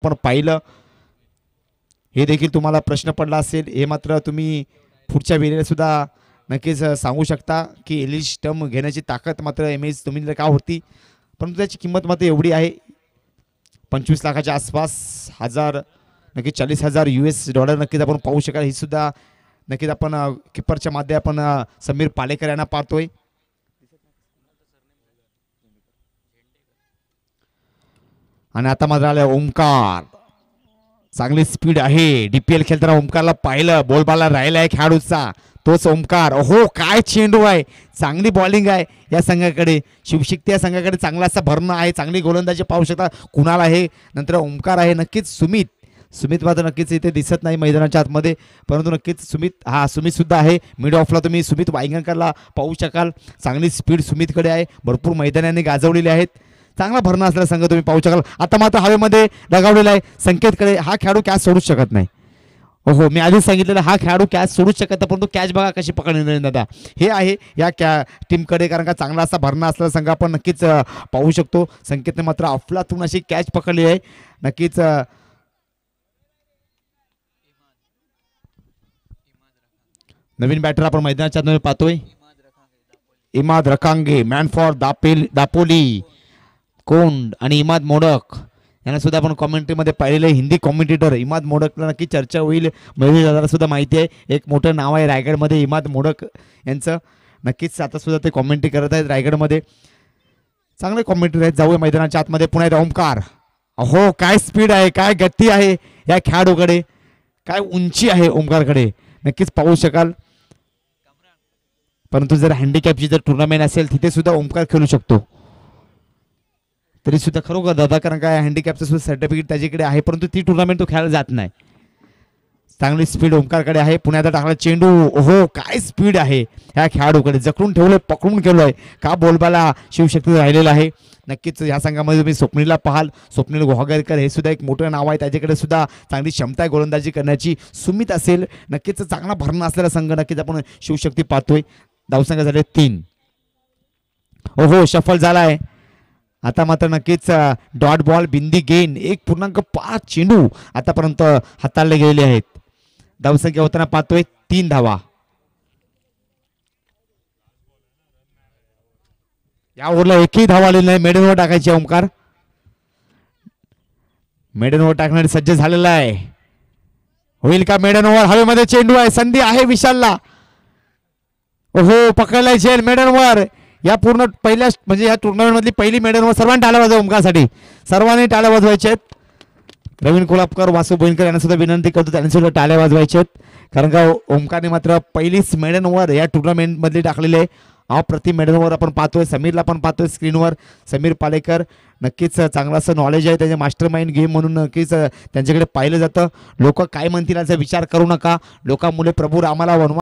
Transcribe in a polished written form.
पण पाहिलं हे देखील तुम्हाला प्रश्न पडला असेल, हे मात्र तुम्ही पुढच्या वेळेला सुद्धा नक्कीच सांगू शकता की एलिश स्टम घेण्याची ताकद मात्र एमएस तुम्ही का होती, परंतु त्याची किंमत मात्र एवढी आहे 25 लाखाच्या आसपास, नक्की 40,000 US डॉलर नक्कीच आपण पाहू शकाल. ही सुद्धा नक्कीच आपण किपरच्या मध्ये आपण समीर पालेकर यांना पाहतोय. आणि आता मात्र आले ओमकार, चांगली स्पीड आहे. डीपीएल खेळताना ओमकारला पाहिलं, बॉलबाला राहिला आहे खेळाडूचा तोच ओमकार. हो काय चेंडू आहे, चांगली बॉलिंग आहे या संघाकडे. शिवशक्ती या संघाकडे चांगला असा भरणं आहे, चांगली गोलंदाजी पाहू शकता. कुणाल आहे, नंतर ओमकार आहे, नक्कीच सुमित मात्र नक्कीच इथे दिसत नाही मैदानाच्या आतमध्ये, परंतु नक्कीच सुमित सुद्धा आहे. मिड ऑफला तुम्ही सुमित वायंगणकरला पाहू शकाल. चांगली स्पीड सुमितकडे आहे, भरपूर मैदानाने गाजवलेले आहेत. चांगला भरणं असलेला संघ तुम्ही पाहू शकाल. आता मात्र हवेमध्ये लगावलेला आहे संकेतकडे. हा खेळाडू कॅच सोडूच शकत नाही. हो मी आधीच सांगितलेलं, हा खेळाडू कॅच सोडूच शकत नाही, परंतु कॅच बघा कशी पकडली दादा. हे आहे या टीमकडे, कारण का चांगला असा भरणं असलेला संघ आपण नक्कीच पाहू शकतो. संकेतने मात्र अफलातून अशी कॅच पकडली आहे. नक्कीच नवीन बॅटर आपण मैदानाच्या आतमध्ये पाहतोय. इमाद रकांगे, मॅन फॉर दापोली कोंड आणि इमाद मोडक यांना सुद्धा आपण कॉमेंट्रीमध्ये पाहिलेलं आहे. हिंदी कॉमेंटेटर इमाद मोडकला नक्की चर्चा होईल. महेश दादाला सुद्धा माहिती आहे, एक मोठं नाव आहे रायगडमध्ये इमाद मोडक यांचं. नक्कीच आता सुद्धा ते कॉमेंट्री करत आहेत रायगडमध्ये, चांगले कॉमेंट्री आहेत. जाऊया मैदानाच्या आतमध्ये. पुन्हा एकदा ओमकार. अहो काय स्पीड आहे, काय गती आहे या खेळाडूकडे, काय उंची आहे ओमकारकडे, नक्कीच पाहू शकाल. परंतु जर हँडिकॅपची जर टुर्नामेंट असेल तिथे सुद्धा ओमकार खेळू शकतो. तरी सुद्धा खरोखर दादा, कारण काय हँडिकॅपचं सुद्धा सर्टिफिकेट त्याच्याकडे आहे, परंतु ती टुर्नामेंट तो खेळायला जात नाही. चांगली स्पीड ओमकारकडे आहे. पुण्याचा टाकला चेंडू. ओहो काय स्पीड आहे ह्या खेळाडूकडे, जखडून ठेवलंय, पकडून केलोय का बॉलबाला शिवशक्ती राहिलेला आहे. नक्कीच या संघामध्ये तुम्ही स्वप्नीलला पाहाल, स्वप्नील गोहागरकर हे सुद्धा एक मोठं नाव आहे, त्याच्याकडे सुद्धा चांगली क्षमता आहे गोलंदाजी करण्याची. सुमित असेल, नक्कीच चांगला भरणं असलेला संघ नक्कीच आपण शिवशक्ती पाहतोय. धावसंख्या झाले 3. ओहो शफल झालाय. आता मात्र नक्कीच डॉट बॉल बिंदी गेन 1.5 चेंडू आतापर्यंत हाताळले गेलेले आहेत. धावसंख्या होताना पाहतोय 3 धावा. या ओव्हरला एकही धावा आलेली नाही. मेडन ओव्हर टाकायची ओमकार, मेडन ओव्हर टाकण्यासाठी सज्ज झालेला आहे. होईल का मेडन ओव्हर? हवेमध्ये चेंडू आहे, संधी आहे विशालला. ओहो पकडलाय झेल मेडन ओव्हर. या पूर्ण पहिल्या म्हणजे या टुर्नामेंट मधली पहिली मेडन ओव्हर. सर्वांनी टाळ्या वाजवा ओमकारसाठी, सर्वांनी टाळ्या वाजवायच्या आहेत. रवीन कोल्हापकर, वासू बोईनकर यांना सुद्धा विनंती करतो, त्यांनी सुद्धा टाळ्या वाजवायच्या आहेत, कारण का ओमकारने मात्र पहिलीच मेडन ओव्हर या टुर्नामेंट मधली टाकलेली आहे. अप्रतिम मेडन ओव्हर आपण पाहतोय. समीरला पण पाहतोय स्क्रीनवर. समीर पालेकर नक्कीच चांगलं असं नॉलेज आहे, त्याचे मास्टर माइंड गेम म्हणून नक्कीच त्यांच्याकडे पाहिलं जातं. लोक काय म्हणतील याचा विचार करू नका. लोकांमुळे प्रभू रामाला वनवा